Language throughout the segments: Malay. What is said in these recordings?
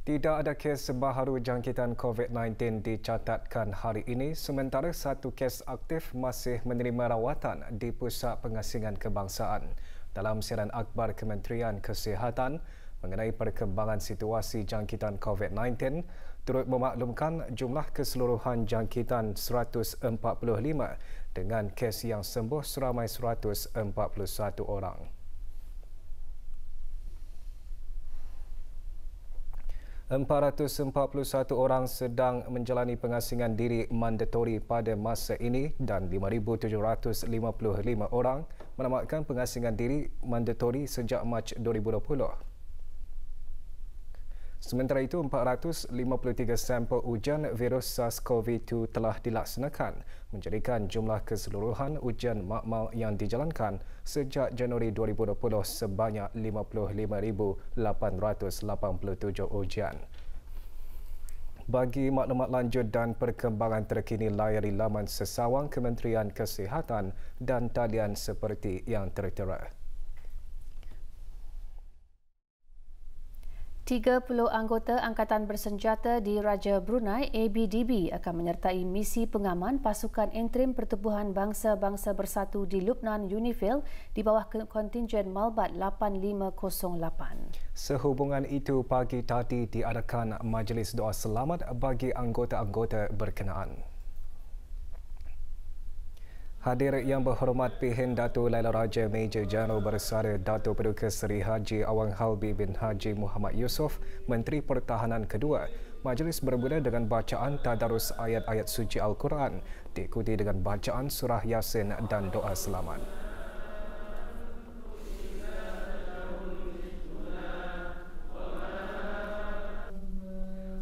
Tidak ada kes baharu jangkitan COVID-19 dicatatkan hari ini sementara satu kes aktif masih menerima rawatan di Pusat Pengasingan Kebangsaan. Dalam siaran akhbar Kementerian Kesihatan mengenai perkembangan situasi jangkitan COVID-19, turut memaklumkan jumlah keseluruhan jangkitan 145 dengan kes yang sembuh seramai 141 orang. 441 orang sedang menjalani pengasingan diri mandatori pada masa ini dan 5,755 orang menamatkan pengasingan diri mandatori sejak Mac 2020. Sementara itu, 453 sampel ujian virus SARS-CoV-2 telah dilaksanakan, menjadikan jumlah keseluruhan ujian makmal yang dijalankan sejak Januari 2020 sebanyak 55,887 ujian. Bagi maklumat lanjut dan perkembangan terkini, layari laman sesawang Kementerian Kesihatan dan talian seperti yang tertera. 30 anggota Angkatan Bersenjata di Raja Brunei ABDB akan menyertai misi pengaman Pasukan Interim Pertubuhan Bangsa-Bangsa Bersatu di Lubnan UNIFIL di bawah kontingen Malbat 8508. Sehubungan itu, pagi tadi diadakan majlis doa selamat bagi anggota-anggota berkenaan. Hadir yang berhormat Pihin Dato' Laila Raja Major Jeneral Bersara Dato' Paduka Seri Haji Awang Halbi bin Haji Muhammad Yusof, Menteri Pertahanan kedua. Majlis bermula dengan bacaan tadarus ayat-ayat suci Al-Quran, diikuti dengan bacaan surah Yasin dan doa selamat.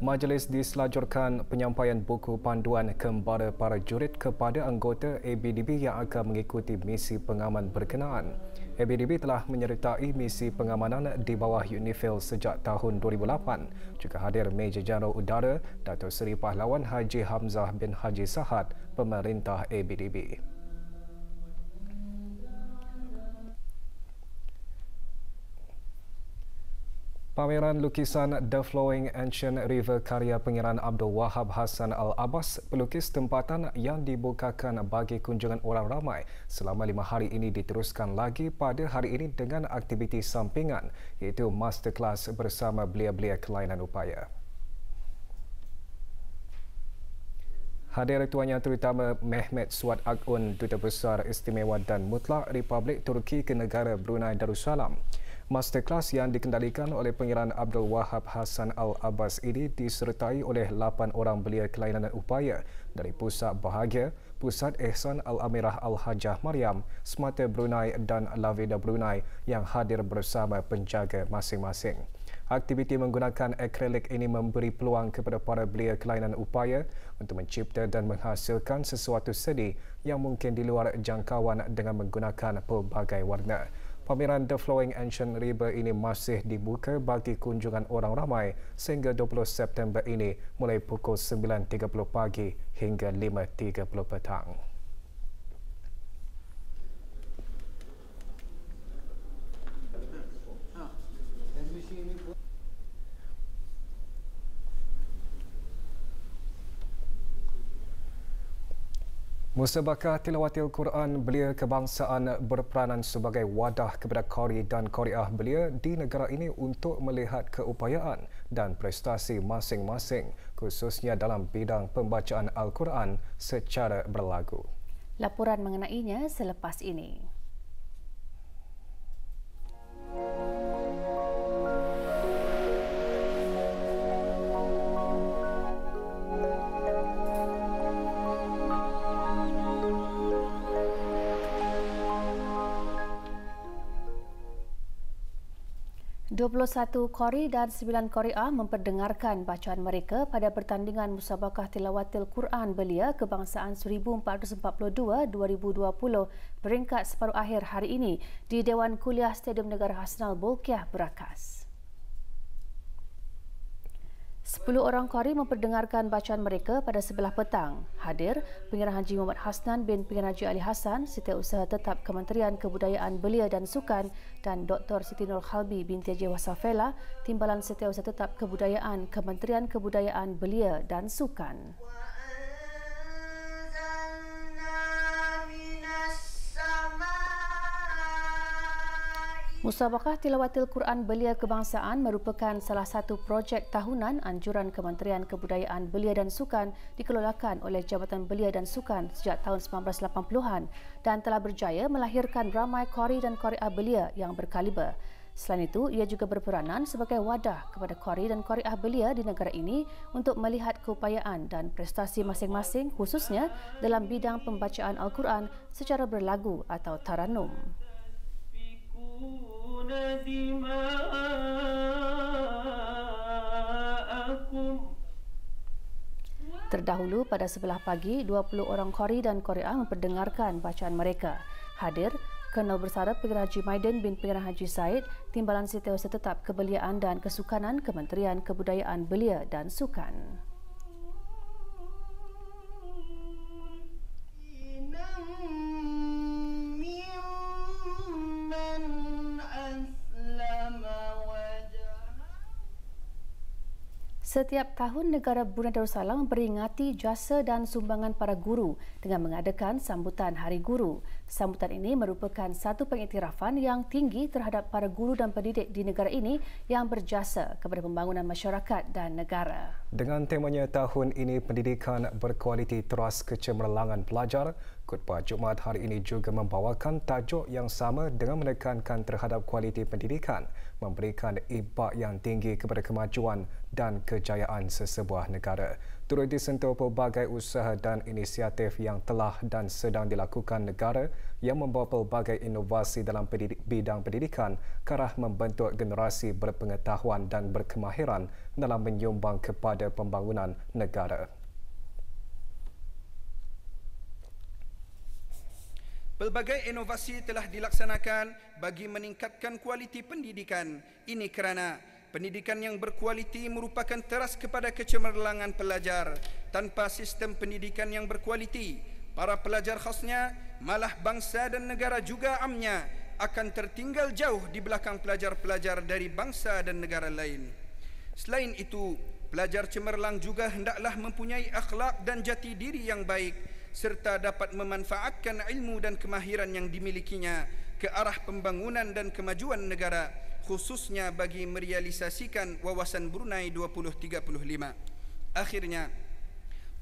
Majlis diselajurkan penyampaian buku panduan kepada para jurid kepada anggota ABDB yang akan mengikuti misi pengaman berkenaan. ABDB telah menyertai misi pengamanan di bawah UNIFIL sejak tahun 2008. Juga hadir Major Jeneral Udara Datuk Seri Pahlawan Haji Hamzah bin Haji Sahad, pemerintah ABDB. Pameran lukisan The Flowing Ancient River karya pengiran Abdul Wahab Hassan Al-Abbas, pelukis tempatan yang dibukakan bagi kunjungan orang ramai selama 5 hari ini diteruskan lagi pada hari ini dengan aktiviti sampingan iaitu masterclass bersama belia-belia kelainan upaya. Hadir Tuan Yang Terutama Mehmet Suat Akun, Duta Besar Istimewa dan Mutlak Republik Turki ke negara Brunei Darussalam. Masterclass yang dikendalikan oleh Pengiran Abdul Wahab Hassan Al-Abbas ini disertai oleh 8 orang belia kelainan upaya dari Pusat Bahagia, Pusat Ehsan Al-Amirah Al-Hajjah Mariam, Semata Brunei dan Lavida Brunei yang hadir bersama penjaga masing-masing. Aktiviti menggunakan akrilik ini memberi peluang kepada para belia kelainan upaya untuk mencipta dan menghasilkan sesuatu seni yang mungkin di luar jangkauan dengan menggunakan pelbagai warna. Pameran The Flowing Ancient River ini masih dibuka bagi kunjungan orang ramai sehingga 20 September ini mulai pukul 9.30 pagi hingga 5.30 petang. Musabakah Tilawatil Quran Belia Kebangsaan berperanan sebagai wadah kepada qari dan qariah belia di negara ini untuk melihat keupayaan dan prestasi masing-masing, khususnya dalam bidang pembacaan Al-Quran secara berlagu. Laporan mengenainya selepas ini. Satu qari dan 9 qariah memperdengarkan bacaan mereka pada pertandingan Musabakah Tilawatil Quran Belia Kebangsaan 1442-2020 peringkat separuh akhir hari ini di Dewan Kuliah Stadium Negara Hasnal Bolkiah Berakas. 10 orang qari memperdengarkan bacaan mereka pada sebelah petang. Hadir Pengarah Haji Muhammad Hasnan bin Pengarah Haji Ali Hassan, Setiausaha Tetap Kementerian Kebudayaan Belia dan Sukan, dan Dr. Siti Nur Khalbi binti Haji Wasafela, Timbalan Setiausaha Tetap Kebudayaan Kementerian Kebudayaan Belia dan Sukan. Musabaqah Tilawatil Quran Belia Kebangsaan merupakan salah satu projek tahunan anjuran Kementerian Kebudayaan Belia dan Sukan dikelolakan oleh Jabatan Belia dan Sukan sejak tahun 1980-an dan telah berjaya melahirkan ramai qari dan qari'ah belia yang berkaliber. Selain itu, ia juga berperanan sebagai wadah kepada qari dan qari'ah belia di negara ini untuk melihat keupayaan dan prestasi masing-masing khususnya dalam bidang pembacaan Al-Quran secara berlagu atau taranum. Terdahulu pada sebelah pagi, 20 orang qari dan qari'ah memperdengarkan bacaan mereka. Hadir Kolonel Bersara Pengarah Haji Maiden bin Pengarah Haji Said, Timbalan Setiausaha Tetap Kebeliaan dan Kesukanan Kementerian Kebudayaan Belia dan Sukan. Setiap tahun negara Brunei Darussalam memperingati jasa dan sumbangan para guru dengan mengadakan sambutan Hari Guru. Sambutan ini merupakan satu pengiktirafan yang tinggi terhadap para guru dan pendidik di negara ini yang berjasa kepada pembangunan masyarakat dan negara. Dengan temanya tahun ini pendidikan berkualiti teras kecemerlangan pelajar, khutbah Jumaat hari ini juga membawakan tajuk yang sama dengan menekankan terhadap kualiti pendidikan, memberikan impak yang tinggi kepada kemajuan dan kejayaan sesebuah negara. Turut disentuh pelbagai usaha dan inisiatif yang telah dan sedang dilakukan negara yang membawa pelbagai inovasi dalam bidang pendidikan ke arah membentuk generasi berpengetahuan dan berkemahiran dalam menyumbang kepada pembangunan negara. Pelbagai inovasi telah dilaksanakan bagi meningkatkan kualiti pendidikan. Ini kerana pendidikan yang berkualiti merupakan teras kepada kecemerlangan pelajar. Tanpa sistem pendidikan yang berkualiti, para pelajar khasnya, malah bangsa dan negara juga amnya akan tertinggal jauh di belakang pelajar-pelajar dari bangsa dan negara lain. Selain itu, pelajar cemerlang juga hendaklah mempunyai akhlak dan jati diri yang baik serta dapat memanfaatkan ilmu dan kemahiran yang dimilikinya ke arah pembangunan dan kemajuan negara, khususnya bagi merealisasikan wawasan Brunei 2035. Akhirnya,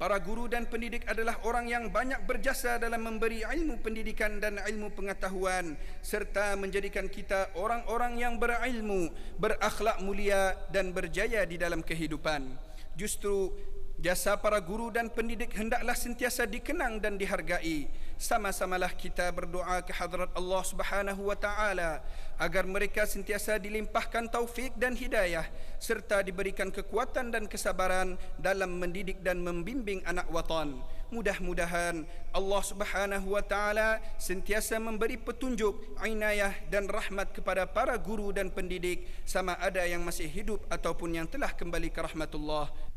para guru dan pendidik adalah orang yang banyak berjasa dalam memberi ilmu pendidikan dan ilmu pengetahuan serta menjadikan kita orang-orang yang berilmu, berakhlak mulia dan berjaya di dalam kehidupan. Justru jasa para guru dan pendidik hendaklah sentiasa dikenang dan dihargai. Sama-samalah kita berdoa ke hadrat Allah Subhanahu wa taala agar mereka sentiasa dilimpahkan taufik dan hidayah serta diberikan kekuatan dan kesabaran dalam mendidik dan membimbing anak watan. Mudah-mudahan Allah Subhanahu wa taala sentiasa memberi petunjuk, inayah dan rahmat kepada para guru dan pendidik sama ada yang masih hidup ataupun yang telah kembali ke rahmatullah.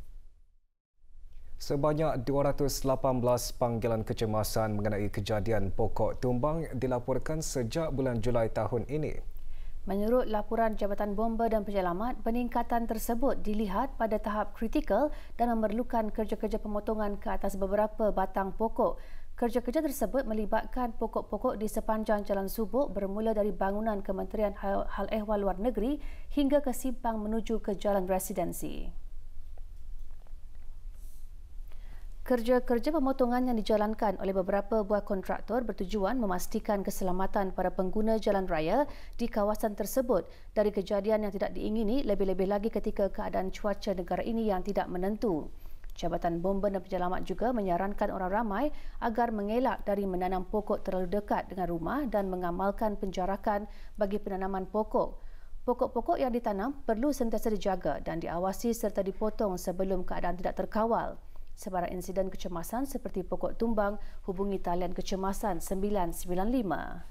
Sebanyak 218 panggilan kecemasan mengenai kejadian pokok tumbang dilaporkan sejak bulan Julai tahun ini. Menurut laporan Jabatan Bomba dan Penyelamat, peningkatan tersebut dilihat pada tahap kritikal dan memerlukan kerja-kerja pemotongan ke atas beberapa batang pokok. Kerja-kerja tersebut melibatkan pokok-pokok di sepanjang Jalan Subuk bermula dari bangunan Kementerian Hal Ehwal Luar Negeri hingga ke simpang menuju ke Jalan Residensi. Kerja-kerja pemotongan yang dijalankan oleh beberapa buah kontraktor bertujuan memastikan keselamatan para pengguna jalan raya di kawasan tersebut dari kejadian yang tidak diingini, lebih-lebih lagi ketika keadaan cuaca negara ini yang tidak menentu. Jabatan Bomba dan Penyelamat juga menyarankan orang ramai agar mengelak dari menanam pokok terlalu dekat dengan rumah dan mengamalkan penjarakan bagi penanaman pokok. Pokok-pokok yang ditanam perlu sentiasa dijaga dan diawasi serta dipotong sebelum keadaan tidak terkawal. Sebarang insiden kecemasan seperti pokok tumbang, hubungi talian kecemasan 995.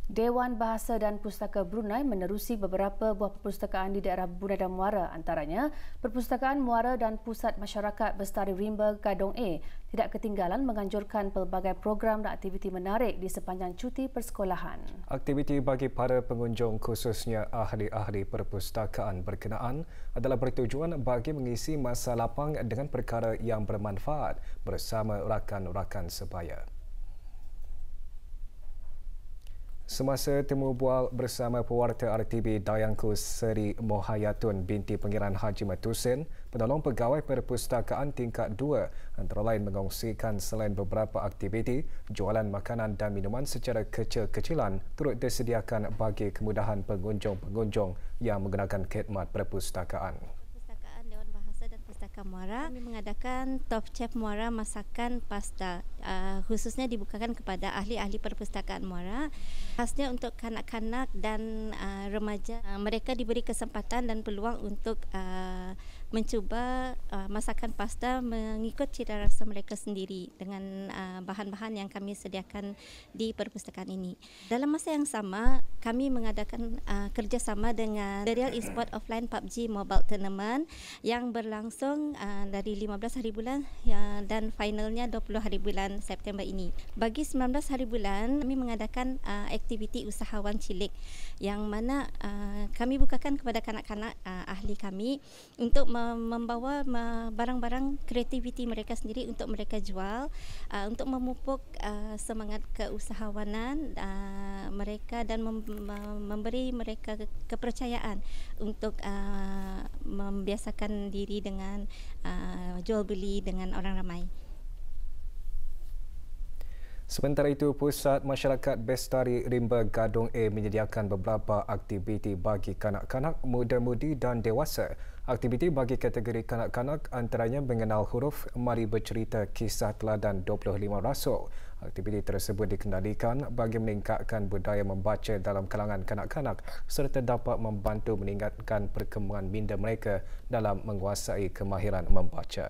Dewan Bahasa dan Pustaka Brunei menerusi beberapa buah perpustakaan di daerah Brunei dan Muara, antaranya Perpustakaan Muara dan Pusat Masyarakat Bestari Rimba Gadong A tidak ketinggalan menganjurkan pelbagai program dan aktiviti menarik di sepanjang cuti persekolahan. Aktiviti bagi para pengunjung khususnya ahli-ahli perpustakaan berkenaan adalah bertujuan bagi mengisi masa lapang dengan perkara yang bermanfaat bersama rakan-rakan sebaya. Semasa temu bual bersama pewarta RTB Dayangku Seri Mohayatun binti Pengiran Haji Matusin, penolong pegawai perpustakaan tingkat 2 antara lain mengongsikan selain beberapa aktiviti, jualan makanan dan minuman secara kecil-kecilan turut disediakan bagi kemudahan pengunjung-pengunjung yang menggunakan khidmat perpustakaan. Dewan Bahasa dan Pustaka Muara, kami mengadakan Top Chef Muara Masakan Pasta, khususnya dibukakan kepada ahli-ahli perpustakaan Muara. Khasnya untuk kanak-kanak dan remaja, mereka diberi kesempatan dan peluang untuk mencuba masakan pasta mengikut cita rasa mereka sendiri dengan bahan-bahan yang kami sediakan di perpustakaan ini. Dalam masa yang sama, kami mengadakan kerjasama dengan Serial Esport Offline PUBG Mobile Tournament yang berlangsung dari 15 hari bulan dan finalnya 20 hari bulan September ini. Bagi 19 hari bulan, kami mengadakan aktiviti usahawan cilik yang mana kami bukakan kepada kanak-kanak ahli kami untuk membawa barang-barang kreativiti mereka sendiri untuk mereka jual, untuk memupuk semangat keusahawanan mereka dan memberi mereka kepercayaan untuk membiasakan diri dengan jual beli dengan orang ramai. Sementara itu, Pusat Masyarakat Bestari Rimba Gadong A menyediakan beberapa aktiviti bagi kanak-kanak, muda-mudi dan dewasa. Aktiviti bagi kategori kanak-kanak antaranya mengenal huruf, mari bercerita kisah teladan 25 rasul. Aktiviti tersebut dikendalikan bagi meningkatkan budaya membaca dalam kalangan kanak-kanak serta dapat membantu meningkatkan perkembangan minda mereka dalam menguasai kemahiran membaca.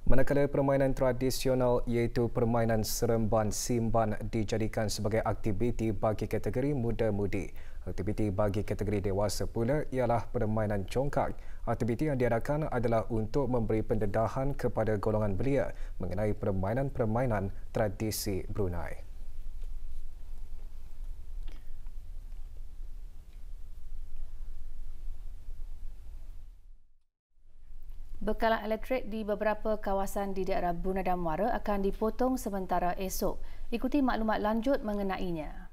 Manakala permainan tradisional iaitu permainan seremban simban dijadikan sebagai aktiviti bagi kategori muda-mudi. Aktiviti bagi kategori dewasa pula ialah permainan congkak. Aktiviti yang diadakan adalah untuk memberi pendedahan kepada golongan belia mengenai permainan-permainan tradisi Brunei. Bekalan elektrik di beberapa kawasan di daerah Brunei dan Muara akan dipotong sementara esok. Ikuti maklumat lanjut mengenainya.